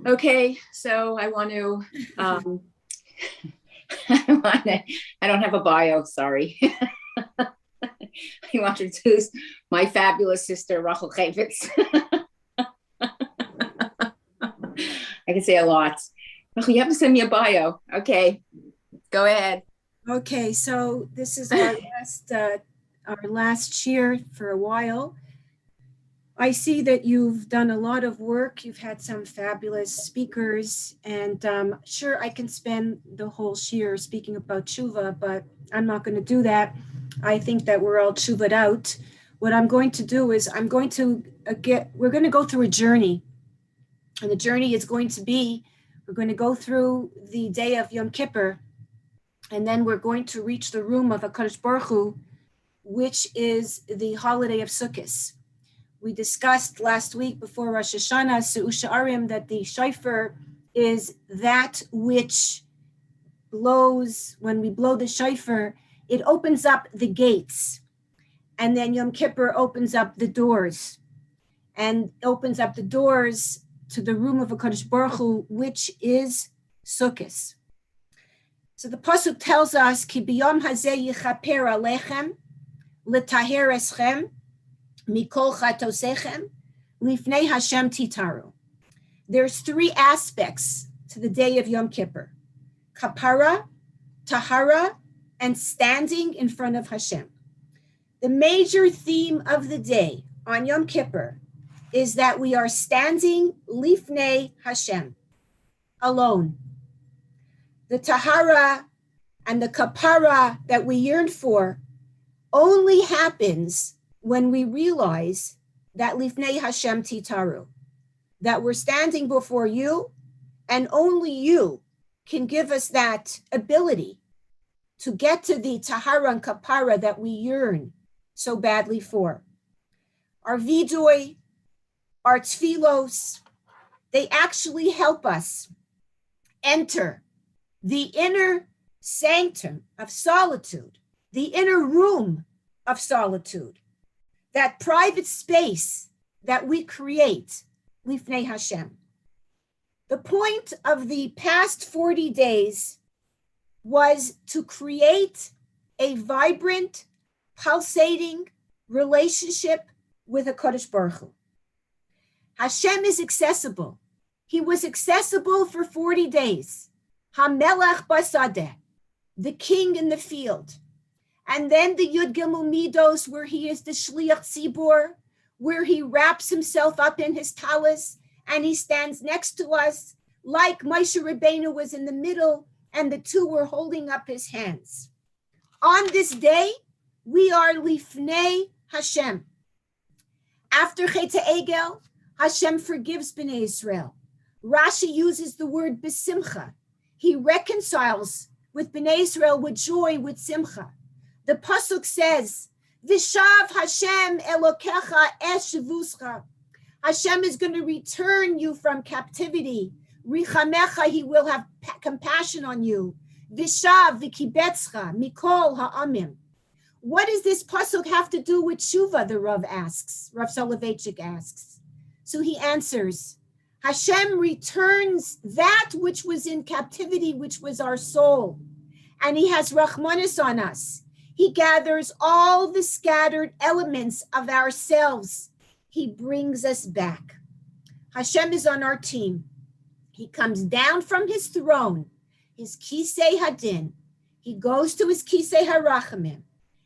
Okay, so I want to, I don't have a bio, sorry. I want to introduce my fabulous sister, Rachel Chavetz. I can say a lot. Rachel, you have to send me a bio. Okay, go ahead. Okay, so this is our last cheer for a while. I see that you've done a lot of work. You've had some fabulous speakers, and sure, I can spend the whole cheer speaking about tshuva, but I'm not going to do that. I think that we're all tshuvaed out. What I'm going to do is we're going to go through a journey, and the journey is going to be, we're going to go through the day of Yom Kippur, and then we're going to reach the room of HaKadosh Baruch Hu, which is the holiday of Sukkot. We discussed last week before Rosh Hashanah, Se'usha Arim, that the shofar is that which blows, when we blow the shofar, it opens up the gates. And then Yom Kippur opens up the doors, and opens up the doors to the room of HaKadosh Baruch Hu, which is Sukkot. So the pasuk tells us, Ki biyom hazeh yichaper alechem, l'taher eschem, mikol chatosechem, lifnei Hashem titaru. There's three aspects to the day of Yom Kippur: kapara, tahara, and standing in front of Hashem. The major theme of the day on Yom Kippur is that we are standing lifnei Hashem, alone. The tahara and the kapara that we yearn for only happens when we realize that lifnei Hashem titaru, that we're standing before you, and only you can give us that ability to get to the tahara and kapara that we yearn so badly for. Our vidui, our tfilos, they actually help us enter the inner sanctum of solitude, the inner room of solitude, that private space that we create, lifnei Hashem. The point of the past 40 days was to create a vibrant, pulsating relationship with HaKadosh Baruch Hu. Hashem is accessible. He was accessible for 40 days. HaMelech Basadeh, the king in the field. And then the Yud Gimel Midos, where he is the Shliach Tzibor, where he wraps himself up in his talis, and he stands next to us, like Moshe Rabbeinu was in the middle, and the two were holding up his hands. On this day, we are Lifnei Hashem. After Chet Egel, Hashem forgives Bnei Israel. Rashi uses the word besimcha. He reconciles with Bnei Israel with joy, with simcha. The pasuk says, "Vishav Hashem Elokecha es shivuscha." Hashem is going to return you from captivity. Richamecha, he will have compassion on you. Vishav v'kibetzcha mikol ha'amim. What does this pasuk have to do with tshuva? The Rav asks. Rav Soloveitchik asks. So he answers, Hashem returns that which was in captivity, which was our soul. And he has rachmanis on us. He gathers all the scattered elements of ourselves. He brings us back. Hashem is on our team. He comes down from his throne, his kisei hadin. He goes to his kisei harachamim,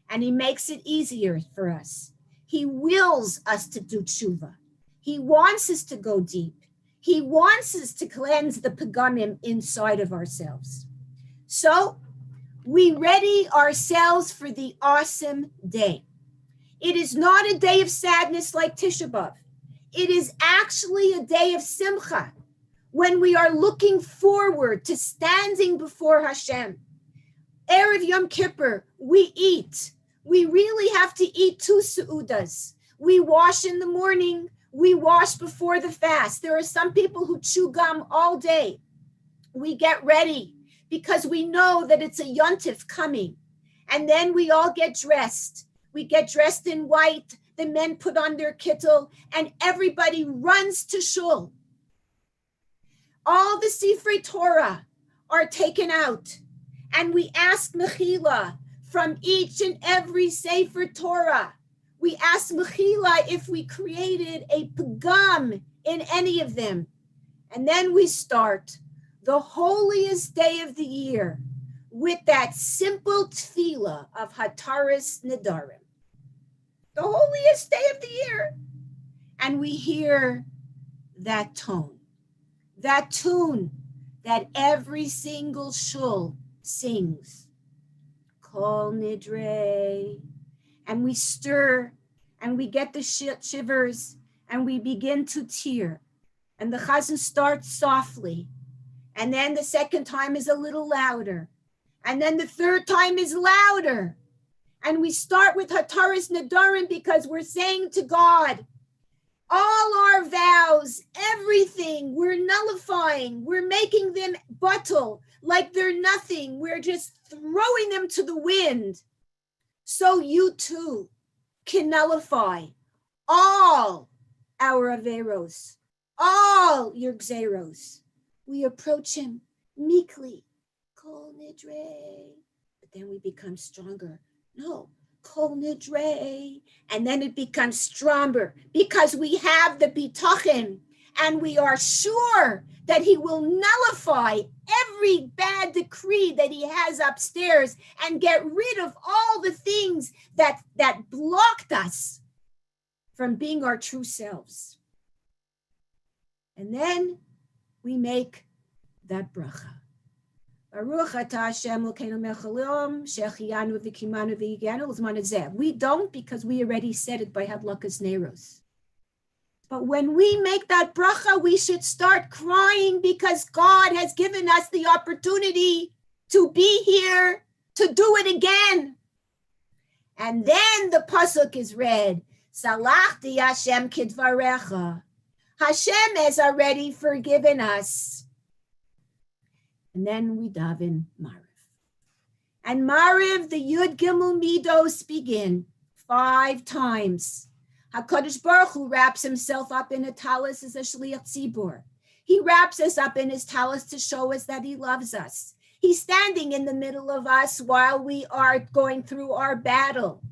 and he makes it easier for us. He wills us to do tshuva. He wants us to go deep. He wants us to cleanse the pagamim inside of ourselves. So we ready ourselves for the awesome day. It is not a day of sadness like Tisha B'Av. It is actually a day of simcha, when we are looking forward to standing before Hashem. Erev Yom Kippur, we eat. We really have to eat 2 seudas. We wash in the morning. We wash before the fast. There are some people who chew gum all day. We get ready because we know that it's a yontif coming. And then we all get dressed. We get dressed in white. The men put on their kittel, and everybody runs to shul. all the Sifrei Torah are taken out, and we ask Mechila from each and every Sefer Torah. We ask Mechila if we created a pagam in any of them. And then we start the holiest day of the year with that simple tefillah of Hataris Nedarim. The holiest day of the year. And we hear that tone, that tune that every single shul sings. Kol Nidre. And we stir and we get the shivers and we begin to tear. And the chazan starts softly. And then the second time is a little louder. And then the third time is louder. And we start with Hataris Nedarim because we're saying to God, all our vows, everything, we're nullifying. We're making them buttle like they're nothing. We're just throwing them to the wind. So you too can nullify all our averos, all your gzeros. We approach him meekly, kol nidre, but then we become stronger. No, kol nidre, and then it becomes stronger because we have the bitachon and we are sure that he will nullify every bad decree that he has upstairs and get rid of all the things that blocked us from being our true selves. And then we make that bracha. Baruch atah Hashem Elokeinu melech haolam, she'achiyanu v'kimanu v'yiganu l'zman hazeh. We don't because we already said it by Hadlakas Neiros. But when we make that bracha, we should start crying because God has given us the opportunity to be here, to do it again. And then the pasuk is read, Salachti Hashem kidvarecha. Hashem has already forgiven us. And then we daven Mariv. And Mariv, the Yud Gimel Midos begin 5 times. HaKadosh Baruch Hu wraps himself up in a talis as a shliach tzibur. He wraps us up in his talis to show us that he loves us. He's standing in the middle of us while we are going through our battle.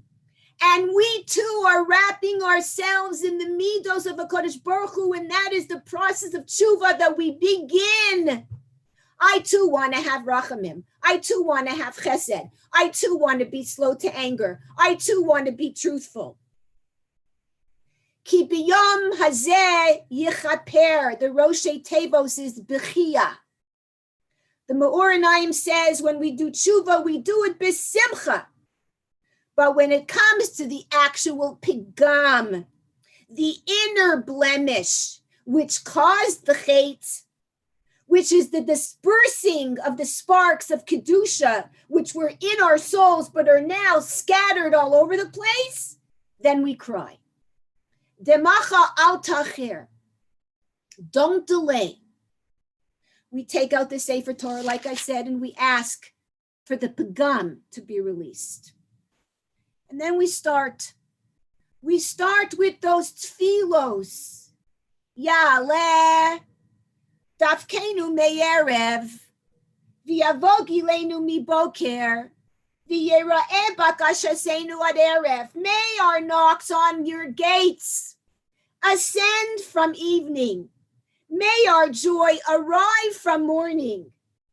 And we too are wrapping ourselves in the midos of HaKadosh Baruch Hu, and that is the process of tshuva that we begin. I too want to have rachamim. I too want to have chesed. I too want to be slow to anger. I too want to be truthful. Ki biyom hazeh yichaper. The Roshei Tevos is bechia. The Me'oranayim says when we do tshuva, we do it b'simcha. But when it comes to the actual pigam, the inner blemish, which caused the chait, which is the dispersing of the sparks of Kedusha, which were in our souls but are now scattered all over the place, then we cry. Demacha al tachir. Don't delay. We take out the Sefer Torah, like I said, and we ask for the pagam to be released. And then we start. We start with those tfilos. Ya'aleh dafkenu me'erev v'yavog ileinu miboker v'yera'eh bakashasenu ad erev. May our knocks on your gates ascend from evening. May our joy arrive from morning.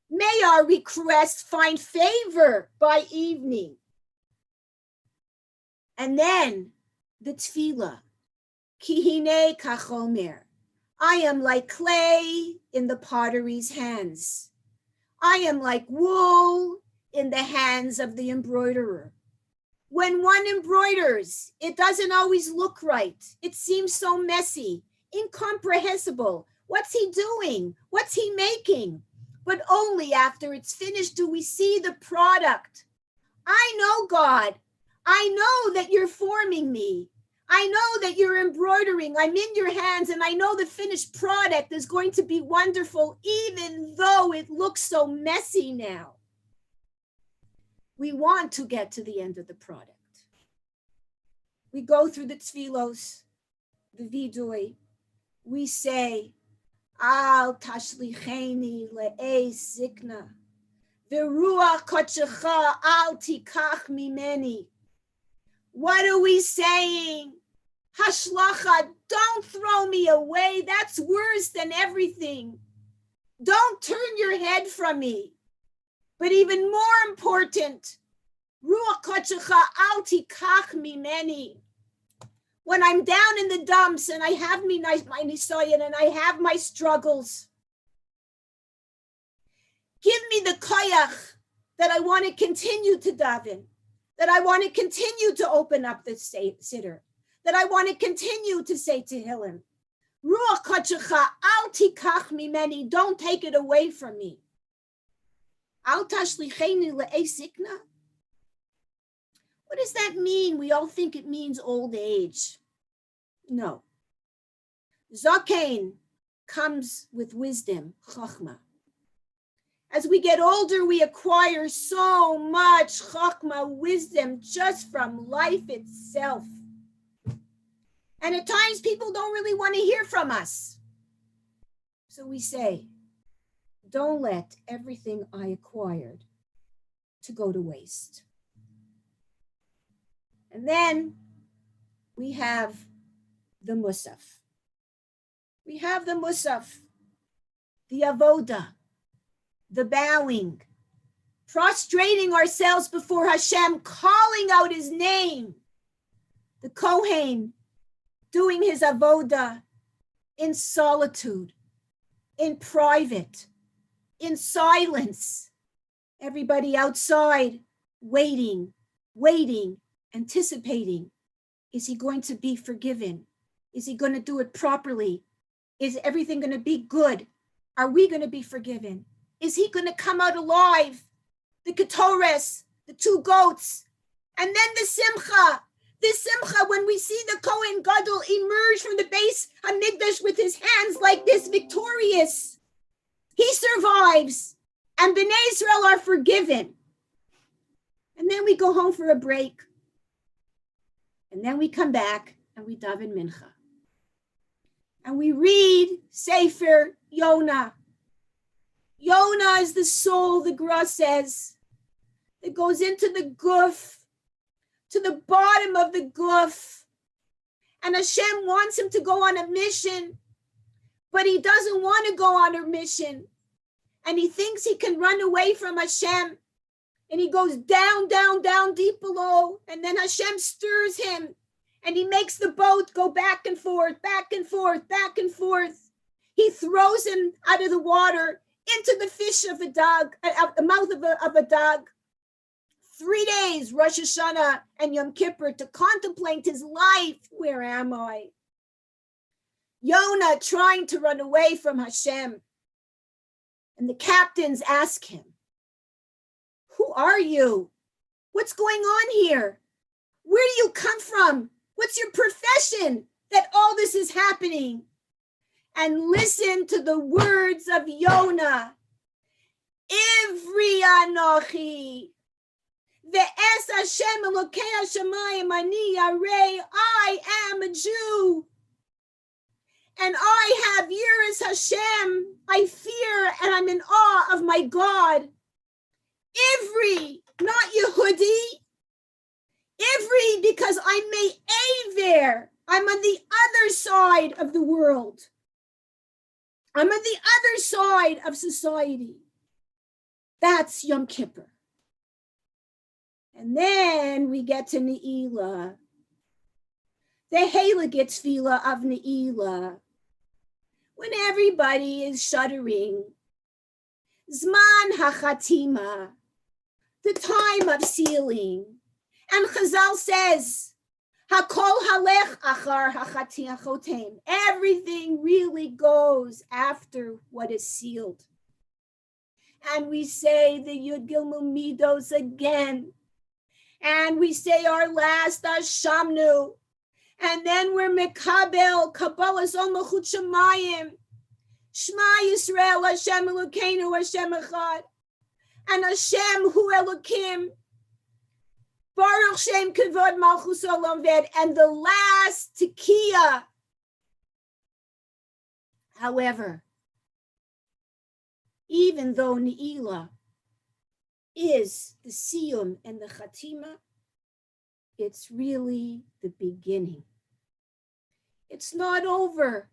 May our request find favor by evening. And then the tefillah, Kihine kachomer. I am like clay in the pottery's hands. I am like wool in the hands of the embroiderer. When one embroiders, it doesn't always look right. It seems so messy, incomprehensible. What's he doing? What's he making? But only after it's finished do we see the product. I know, God. I know that you're forming me. I know that you're embroidering. I'm in your hands, and I know the finished product is going to be wonderful, even though it looks so messy now. We want to get to the end of the product. We go through the tfilos, the vidui. We say, Al tashlicheni le'ei zikna. V'ruach kodshecha al tikach mimeni. What are we saying? Hashlacha, don't throw me away. That's worse than everything. Don't turn your head from me. But even more important, Ruach kodshecha al tikach mimeni. When I'm down in the dumps and I have my nisayon and I have my struggles, give me the koyach that I want to continue to daven, that I want to continue to open up the siddur, that I want to continue to say Tehillim. Ruach kodshecha al tikach mimeni, don't take it away from me. Al tashlicheni le'ei zikna. What does that mean? We all think it means old age. No. Zakein comes with wisdom, chachma. As we get older, we acquire so much chachma, wisdom, just from life itself. And at times, people don't really want to hear from us. So we say, don't let everything I acquired to go to waste. And then we have the musaf. We have the musaf, the avoda, the bowing, prostrating ourselves before Hashem, calling out his name. The Kohen doing his avoda in solitude, in private, in silence. Everybody outside waiting, anticipating. Is he going to be forgiven? Is he going to do it properly? Is everything going to be good? Are we going to be forgiven? Is he going to come out alive? The ketores, the two goats, and then the simcha when we see the Kohen Gadol emerge from the base Hamikdash with his hands like this, victorious. He survives, and Bnei Israel are forgiven. And then we go home for a break. And then we come back and we daven mincha. And we read Sefer Yonah. Yonah is the soul, the Gra says, that goes into the guf, to the bottom of the guf. And Hashem wants him to go on a mission, but he doesn't want to go on a mission. And he thinks he can run away from Hashem. And he goes down, deep below. And then Hashem stirs him. And he makes the boat go back and forth. He throws him out of the water into the fish of a dog, the mouth of a dog. 3 days, Rosh Hashanah and Yom Kippur, to contemplate his life. Where am I? Yonah trying to run away from Hashem. And the captains ask him, who are you? What's going on here? Where do you come from? What's your profession that all this is happening? And listen to the words of Yonah. Ivri anochi, ve'es Hashem Elokei hashamayim ani yarei. I am a Jew, and I have yiras Hashem. I fear and I'm in awe of my God. Ivri, not Yehudi. Ivri, because I'm me'aver. I'm on the other side of the world. I'm on the other side of society. That's Yom Kippur. And then we get to Ne'ilah. The Heilige Tefillah of Ne'ilah. When everybody is shuddering. Zman HaChatima. The time of sealing. And Chazal says, Hakol halech achar hachotem. Everything really goes after what is sealed. And we say the Yud Gilmul Midos again. And we say our last Ashamnu. And then we're Mekabel, Kabbalah Zon Malchut Shemayim. Shema Yisrael, Hashem Elokeinu, Hashem Echad. And Hashem Hu Elokim. Baruch Shem Kavod Malchus Olam Ved. And the last Tekiah. However, even though Ne'ilah is the Siyum and the Chatima, it's really the beginning. It's not over.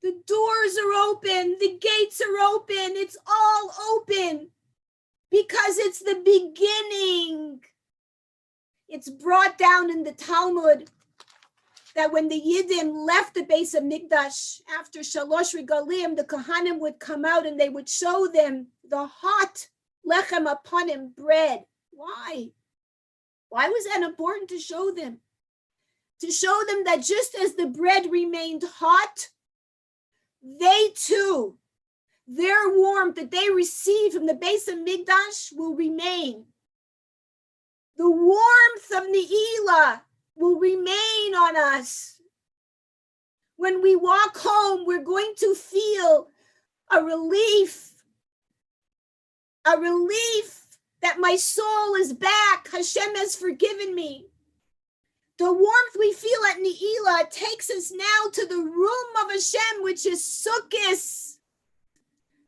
The doors are open, the gates are open, it's all open because it's the beginning. It's brought down in the Talmud that when the Yidden left the base of Mikdash after Shalosh Regalim, the Kohanim would come out and they would show them the hot lechem apanim bread. Why? Why was that important to show them? To show them that just as the bread remained hot, they too, their warmth that they received from the base of Mikdash will remain. The warmth of Ne'ilah will remain on us. When we walk home, we're going to feel a relief that my soul is back. Hashem has forgiven me. The warmth we feel at Ne'ilah takes us now to the room of Hashem, which is Sukkot,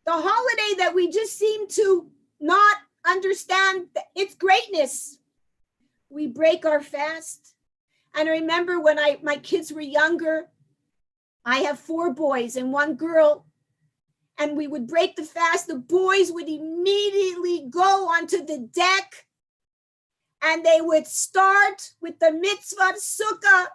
the holiday that we just seem to not understand its greatness. We break our fast. And I remember when my kids were younger, I have 4 boys and 1 girl, and we would break the fast. The boys would immediately go onto the deck and they would start with the mitzvah of sukkah.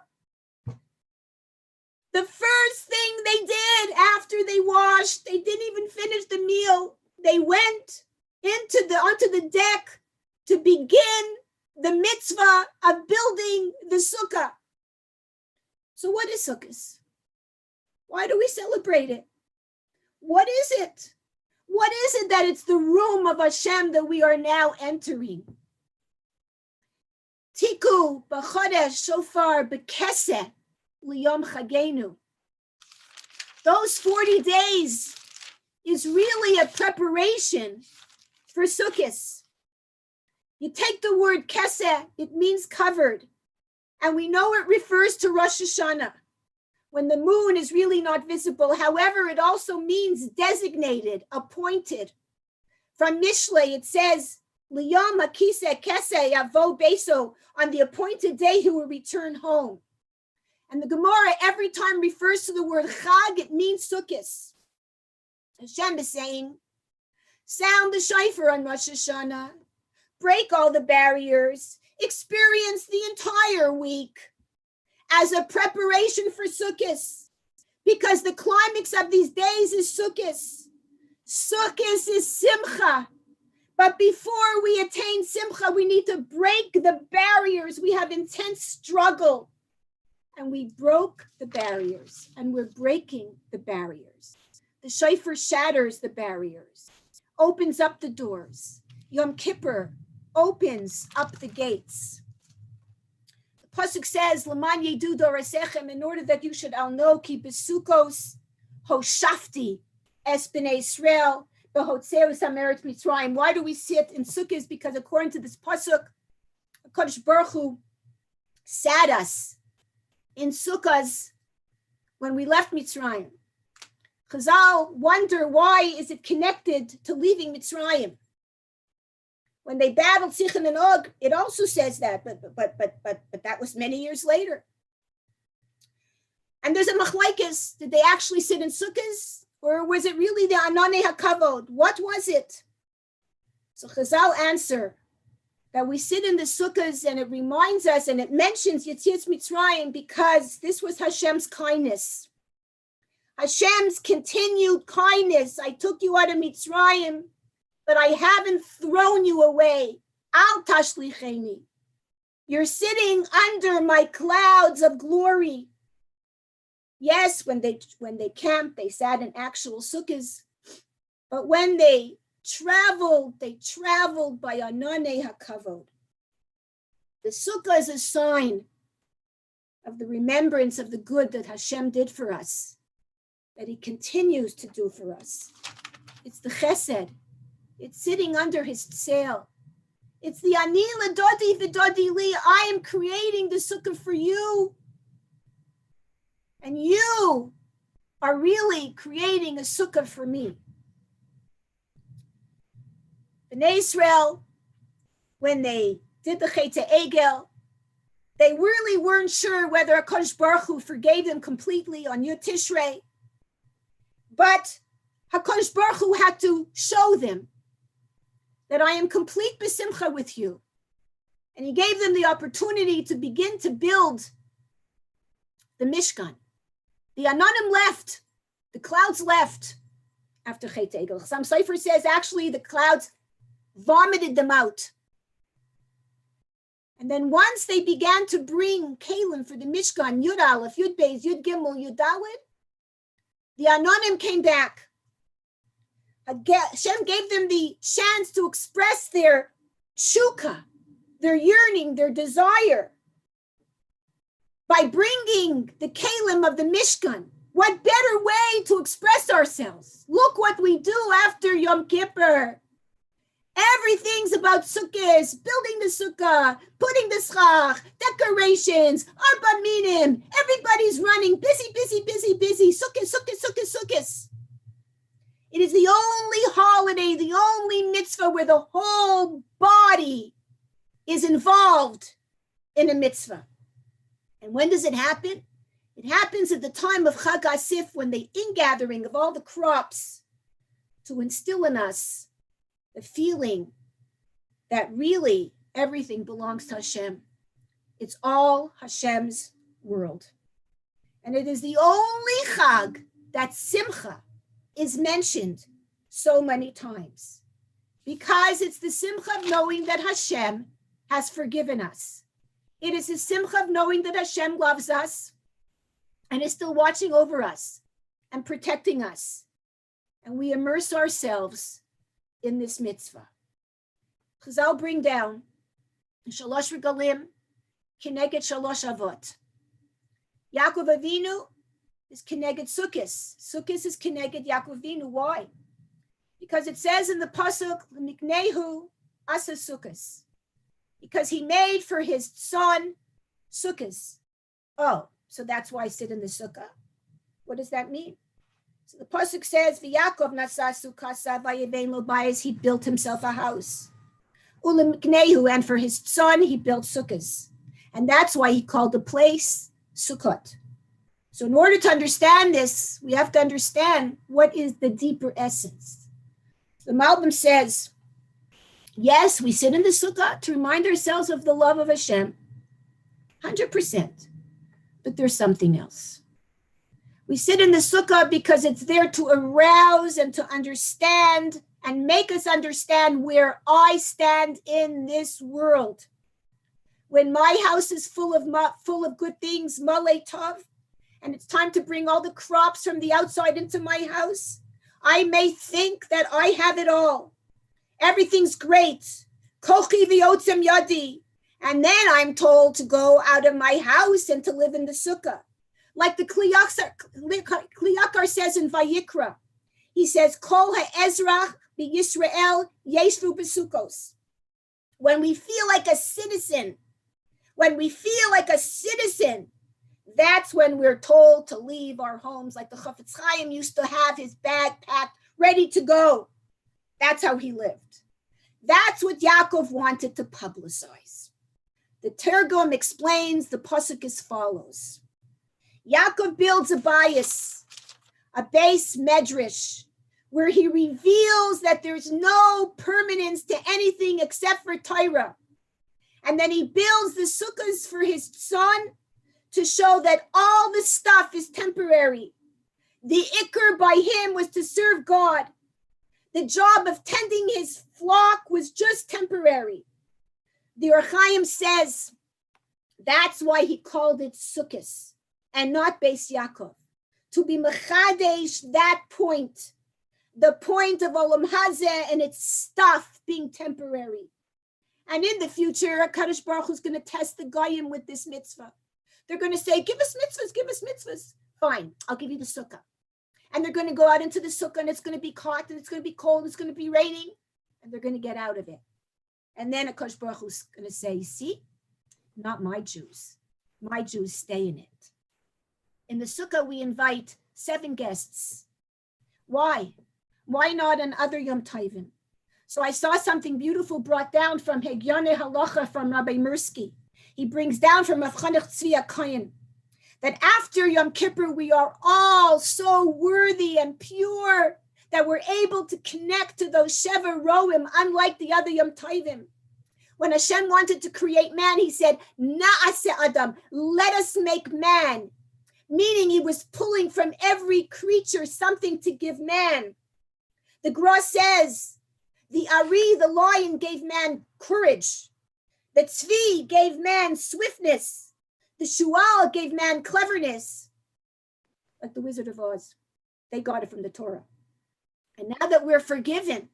The first thing they did after they washed, they didn't even finish the meal. They went onto the deck to begin the mitzvah of building the sukkah. So what is sukkah? Why do we celebrate it? What is it? What is it that it's the room of Hashem that we are now entering? Tiku b'chodesh shofar b'keseh liyom chagenu. Those 40 days is really a preparation for Sukkot. You take the word keseh, it means covered. And we know it refers to Rosh Hashanah, when the moon is really not visible. However, it also means designated, appointed. From Mishlei, it says, Liyom hakiseh keseh yavo beso, on the appointed day he will return home. And the Gemara every time refers to the word chag, it means Sukkot. Hashem is saying, sound the shofar on Rosh Hashanah, break all the barriers, experience the entire week as a preparation for Sukkot, because the climax of these days is Sukkot. Sukkot is Simcha. But before we attain Simcha, we need to break the barriers. We have intense struggle. And we broke the barriers, and we're breaking the barriers. The shofar shatters the barriers, opens up the doors. Yom Kippur opens up the gates. The pasuk says, "L'man yedu dorasechem," in order that you should all know, ki besukos hoshafti es b'nei Israel b'hotzeus hameretz Mitzrayim. Why do we sit in sukkahs? Because according to this pasuk, HaKadosh Baruch Hu sat us in sukkahs when we left Mitzrayim. Chazal wonder, why is it connected to leaving Mitzrayim? When they battled Sichon and Og, it also says that, but that was many years later. And there's a machlekes. Did they actually sit in sukkahs, or was it really the Ananei HaKavod? What was it? So Chazal answer that we sit in the sukkahs, and it reminds us, and it mentions Yetzias Mitzrayim, because this was Hashem's kindness. Hashem's continued kindness. I took you out of Mitzrayim, but I haven't thrown you away. Al tashlicheni. You're sitting under my clouds of glory. Yes, when they camped, they sat in actual sukkahs. But when they traveled by Ananei HaKavod. The sukkah is a sign of the remembrance of the good that Hashem did for us, that he continues to do for us. It's the chesed. It's sitting under his tzeil. It's the ani l'dodi v'dodi li. I am creating the sukkah for you. And you are really creating a sukkah for me. Bnei Israel, when they did the Chet Egel, they really weren't sure whether HaKadosh Baruch Hu forgave them completely on Yud Tishrei. But HaKadosh Baruch Hu had to show them that I am complete besimcha with you. And he gave them the opportunity to begin to build the Mishkan. The Anonim left. The clouds left after Chet Egel. Some Sefer says actually the clouds vomited them out. And then once they began to bring Kalim for the Mishkan, Yud Aleph, Yud Beis, Yud Gimel, Yud Dalet, the Anonim came back. Hashem gave them the chance to express their tshuka, their yearning, their desire, by bringing the Kalim of the Mishkan. What better way to express ourselves? Look what we do after Yom Kippur. Everything's about sukkahs, building the sukkah, putting the schach, decorations, arba minim. Everybody's running, busy. Sukkahs. It is the only holiday, the only mitzvah where the whole body is involved in a mitzvah. And when does it happen? It happens at the time of Chag Asif, when the ingathering of all the crops to instill in us the feeling that really everything belongs to Hashem. It's all Hashem's world. And it is the only Chag that Simcha is mentioned so many times, because it's the Simcha of knowing that Hashem has forgiven us. It is the Simcha of knowing that Hashem loves us and is still watching over us and protecting us. And we immerse ourselves in this mitzvah. Chazal bring down Shalosh Regalim Kineged Shalosh Avot. Yaakov Avinu is Kineged Sukkos. Sukkos is Kineged Yaakov Avinu. Why? Because it says in the pasuk Miknehu Asa Sukkos. Because he made for his son sukkahs. Oh, so that's why I sit in the sukkah. What does that mean? So the pasuk says, "V'Yaakov nasa sukkasa vayevein lo bayis." He built himself a house. Ulemiknehu, and for his son he built sukkahs, and that's why he called the place Sukkot. So in order to understand this, we have to understand what is the deeper essence. The Malbim says, yes, we sit in the sukkah to remind ourselves of the love of Hashem, 100%. But there's something else. We sit in the sukkah because it's there to arouse and to understand and make us understand where I stand in this world. When my house is full of good things, malei tov, and it's time to bring all the crops from the outside into my house, I may think that I have it all. Everything's great. Kochi v'yotzem yadi. And then I'm told to go out of my house and to live in the sukkah. Like the Kliyakar says in Vayikra. He says, Kol ha'ezrach b'Yisrael yeshvu b'sukkos. When we feel like a citizen, that's when we're told to leave our homes, like the Chafetz Chaim used to have his bag packed, ready to go. That's how he lived. That's what Yaakov wanted to publicize. The Targum explains the pasuk as follows. Yaakov builds a base medrash, where he reveals that there's no permanence to anything except for Torah. And then he builds the sukkahs for his son to show that all the stuff is temporary. The ikr by him was to serve God. The job of tending his flock was just temporary. The Or Chaim says that's why he called it Sukkos and not Beis Yaakov, to be mechadesh that point, the point of Olam Hazeh and its stuff being temporary. And in the future, HaKadosh Baruch Hu is going to test the Goyim with this mitzvah. They're going to say, give us mitzvahs. Fine, I'll give you the sukkah. And they're going to go out into the sukkah, and it's going to be hot, and it's going to be cold, it's going to be raining, and they're going to get out of it. And then HaKadosh Baruch Hu is going to say, see, not my Jews. My Jews stay in it. In the sukkah, we invite 7 guests. Why? Why not on other Yom Tovim? So I saw something beautiful brought down from Hegyane Halacha from Rabbi Mirsky. He brings down from Avchanech Tzvi Kohen that after Yom Kippur, we are all so worthy and pure that we're able to connect to those Sheva Roim, unlike the other Yom Tovim. When Hashem wanted to create man, he said, Na'aseh Adam, let us make man. Meaning he was pulling from every creature something to give man. The Gra says, the Ari, the lion, gave man courage. The Tzvi gave man swiftness. The Shual gave man cleverness. Like the Wizard of Oz. They got it from the Torah. And now that we're forgiven,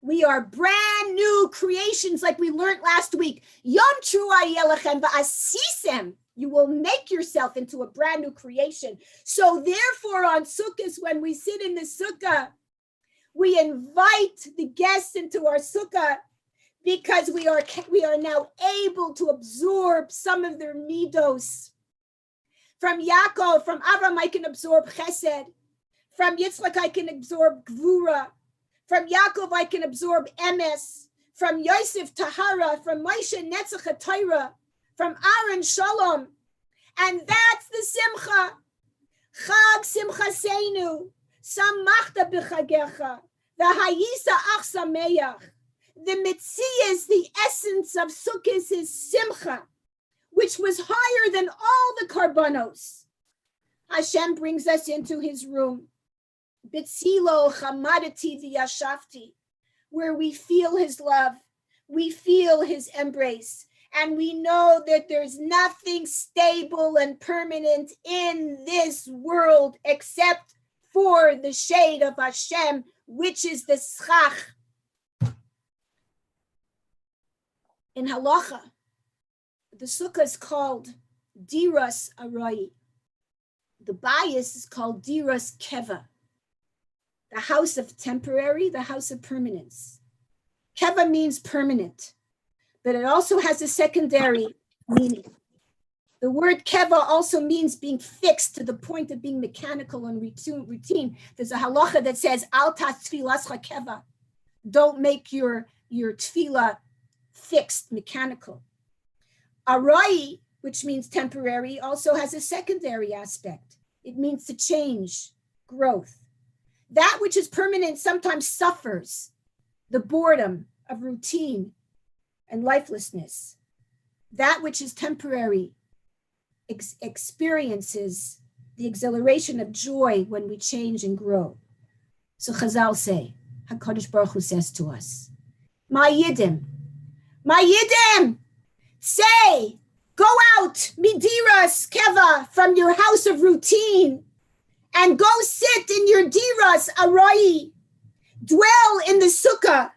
we are brand new creations like we learned last week. Yom Trua Yelechem Va'asisem. You will make yourself into a brand new creation. So therefore on Sukkot, when we sit in the Sukkah, we invite the guests into our Sukkah because we are now able to absorb some of their midos. From Yaakov, from Avram, I can absorb chesed. From Yitzchak, I can absorb gvura. From Yaakov, I can absorb emes. From Yosef, tahara. From Moshe, netzach Torah. From Aaron, shalom. And that's the simcha. Chag simchaseinu. Samachta b'chagecha. V'hayisa ach sameach. The mitzias, the essence of Sukkot is simcha, which was higher than all the karbanos. Hashem brings us into his room. B'tzilo chamadati v'yashafti, where we feel his love, we feel his embrace, and we know that there's nothing stable and permanent in this world except for the shade of Hashem, which is the schach. In halacha, the sukkah is called diras arai. The bias is called diras keva, the house of temporary, the house of permanence. Keva means permanent, but it also has a secondary meaning. The word keva also means being fixed to the point of being mechanical and routine. There's a halacha that says, Al ta tfilascha keva. Don't make your tefillah fixed, mechanical. Arai, which means temporary, also has a secondary aspect. It means to change, growth. That which is permanent sometimes suffers the boredom of routine and lifelessness. That which is temporary experiences the exhilaration of joy when we change and grow. So Chazal say, HaKadosh Baruch Hu says to us, Ma Yidim, say, go out, midiras keva, from your house of routine, and go sit in your diras arai. Dwell in the sukkah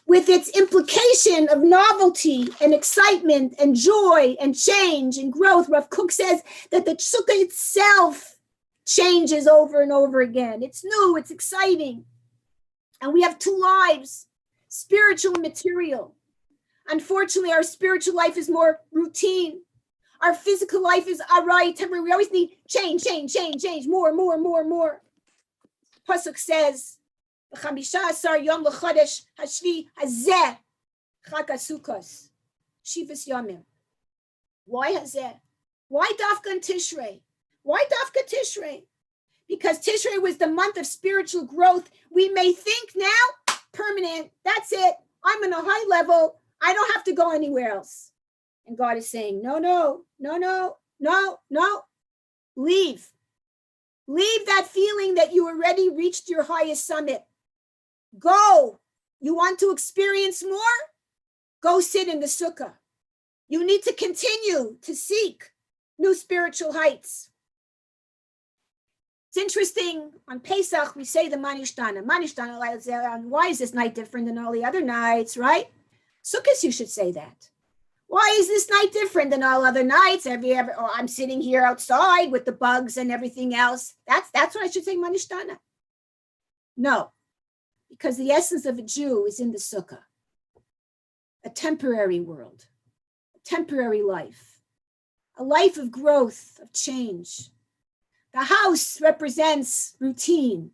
with its implication of novelty and excitement and joy and change and growth. Rav Kook says that the sukkah itself changes over and over again. It's new, it's exciting. And we have two lives, spiritual and material. Unfortunately, our spiritual life is more routine. Our physical life is arai, temporary. We always need change, more. Pasuk says, "Chamisha asar yom lechodesh hashvi hazeh chag hasukos shivas yomim." Why hazeh? Why dafka in Tishrei? Why dafka Tishrei? Because Tishrei was the month of spiritual growth. We may think now, permanent, that's it. I'm on a high level. I don't have to go anywhere else. And God is saying, no. Leave. Leave that feeling that you already reached your highest summit. Go. You want to experience more? Go sit in the sukkah. You need to continue to seek new spiritual heights. It's interesting, on Pesach, we say the Manishtana. Why is this night different than all the other nights, right? Sukkot, you should say that. Why is this night different than all other nights? I'm sitting here outside with the bugs and everything else. That's what I should say, Manishtana. No, because the essence of a Jew is in the sukkah. A temporary world, a temporary life, a life of growth, of change. The house represents routine,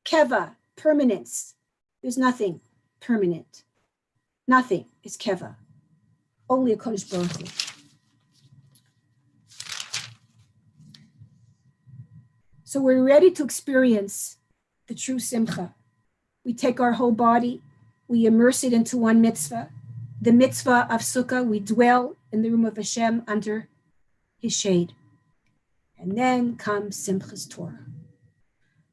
keva, permanence. There's nothing. permanent. Nothing is keva. Only a Kodesh Baruch Hu. So we're ready to experience the true simcha. We take our whole body, we immerse it into one mitzvah. The mitzvah of Sukkah, we dwell in the room of Hashem under his shade. And then comes Simchas Torah.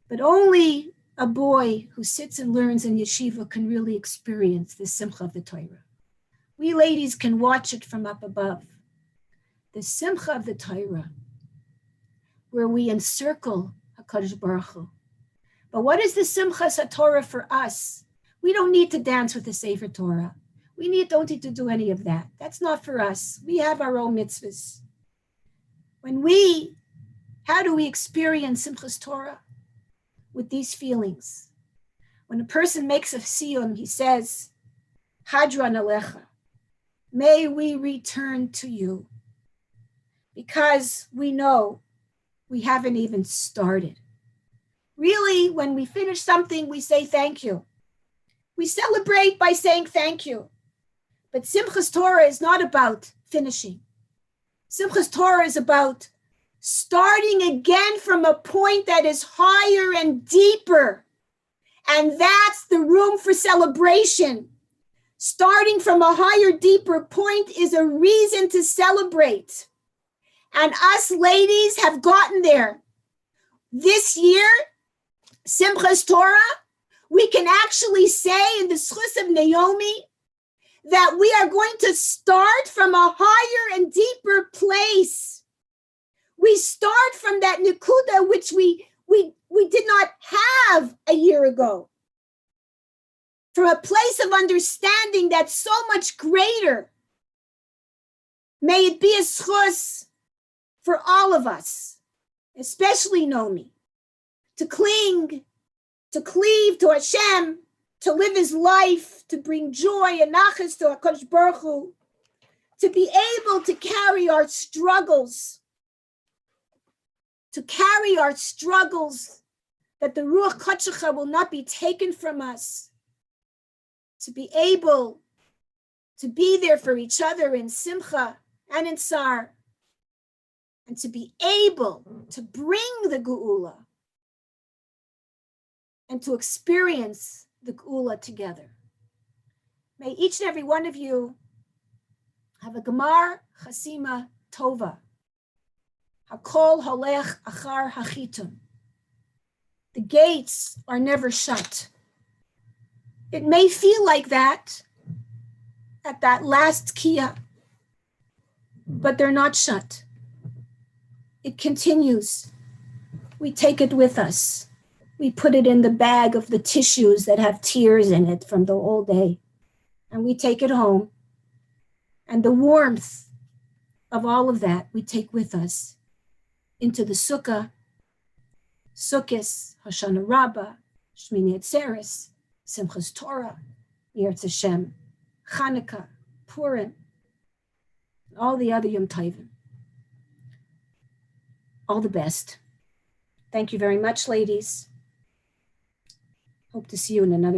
But only a boy who sits and learns in yeshiva can really experience the simcha of the Torah. We ladies can watch it from up above. The simcha of the Torah, where we encircle HaKadosh Baruch Hu. But what is the simchas HaTorah for us? We don't need to dance with the Sefer Torah. Don't need to do any of that. That's not for us. We have our own mitzvahs. How do we experience Simchas Torah? With these feelings. When a person makes a siyum, he says, Hadran Alecha, may we return to you. Because we know we haven't even started. Really, when we finish something, we say thank you. We celebrate by saying thank you. But Simchas Torah is not about finishing. Simchas Torah is about starting again from a point that is higher and deeper. And that's the room for celebration. Starting from a higher, deeper point is a reason to celebrate. And us ladies have gotten there. This year, Simchas Torah, we can actually say in the Schus of Naomi that we are going to start from a higher and deeper place. We start from that nekuda which we did not have a year ago. From a place of understanding that's so much greater. May it be a schus for all of us, especially Naomi, to cling, to cleave to Hashem, to live his life, to bring joy and nachas to HaKadosh Baruch Hu, to be able to carry our struggles, that the Ruach Kodesh will not be taken from us, to be able to be there for each other in simcha and in tsar, and to be able to bring the geula and to experience the geula together. May each and every one of you have a gemar chasima tova. Hakol holech achar hachitum. The gates are never shut. It may feel like that at that last kia, but they're not shut. It continues. We take it with us. We put it in the bag of the tissues that have tears in it from the whole day. And we take it home. And the warmth of all of that we take with us into the sukkah, Sukkis, Hoshana Rabbah, Shmini Atzeres, Simchas Torah, Yirtz Hashem, Chanukah, Purim, all the other Yom Tovim. All the best. Thank you very much, ladies. Hope to see you in another